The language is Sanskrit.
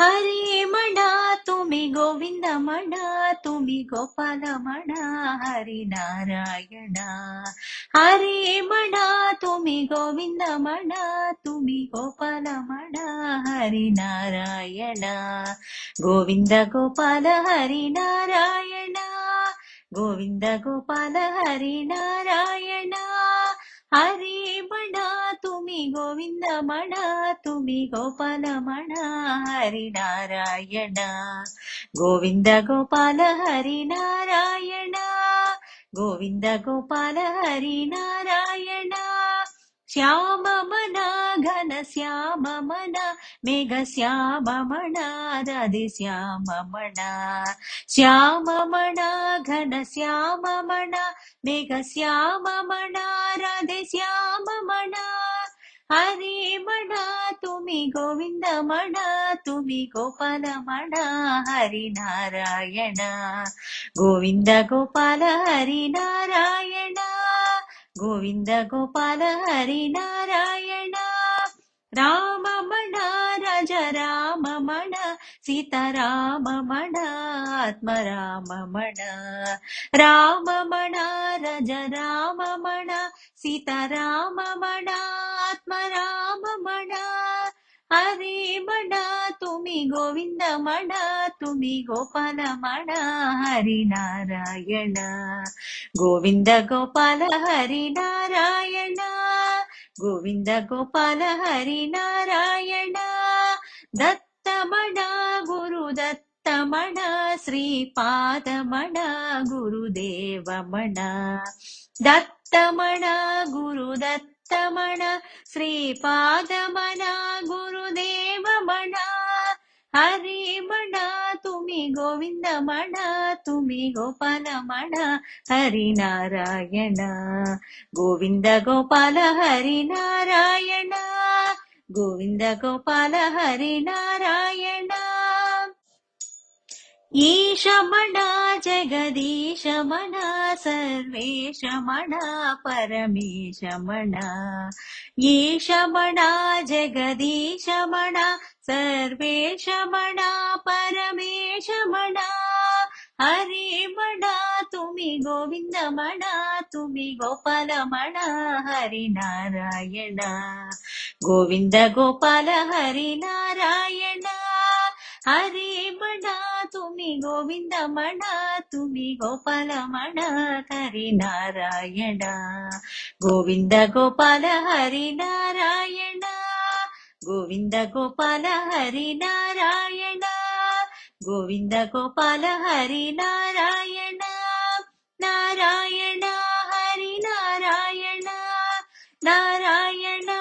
हरे मणा तुम्ही गोविंद मणा तुम्ही गोपाल मणा हरी नारायण. हरे मणा तुम्ही गोविंद मणा तुम्ही गोपाल मणा हरी नारायण. गोविंद गोपाल हरी नारायण. गोविंद गोपाल हरी नारायण. हरे म्हणा तुम्ही गोविंद म्हणा तुम्ही गोपाल म्हणा हरी नारायण. गोविंद गोपाल हरी नारायण. गोविंद गोपाल हरी नारायण. श्याम मना घन श्याम मना मेघ श्याम मना राधे श्याम मना. श्याम मना घन श्याम मना मेघ श्याम मना राधे श्याम मना. हरे मना तुम्ही गोविंद मना तुम्ही गोपाल मना हरी नारायण. गोविंद गोपाल हरी नारायण. गोविंद गोपाल हरी नारायण. राम मणा राज राम मणा सीता राम मणा आत्म राम मणा. राम मणा राज राम मणा सीता राम मणा आत्म राम मणा. हरे मणा तुम्ही गोविंद मणा तुम्ही गोपाल मणा हरी नारायण. गोविंद गोपाल हरी नारायण. गोविंद गोपाल हरी नारायण. दत्तमणा गुरुदत्तमणा श्रीपादमणा गुरुदेवमणा. दत्तमणा गुरुदत्तमणा श्रीपादमणा गुरुदेवमणा. हरे मणा तुम्ही गोविंद मणा तुम्ही गोपाल मणा हरी नारायण. गोविंद गोपाल हरी नारायण. गोविंद गोपाल हरी नारायण. ईश मणा जगदीश मणा सर्वेश मणा परमेश मणा. ईश मणा जगदीश मणा सर्वेश मणा परमेश मणा. हरे मणा तुम्ही गोविंद मणा तुम्ही गोपाल मणा हरी नारायण. गोविंद गोपाल हरी नारायण. हरे मणा तुम्ही गोविंद मणा तुम्ही गोपाल मणा हरी नारायण. गोविंद गोपाल हरी नारायण. गोविंद गोपाल हरी नारायण. गोविंद गोपाल हरी नारायण. नारायण हरी नारायण. नारायण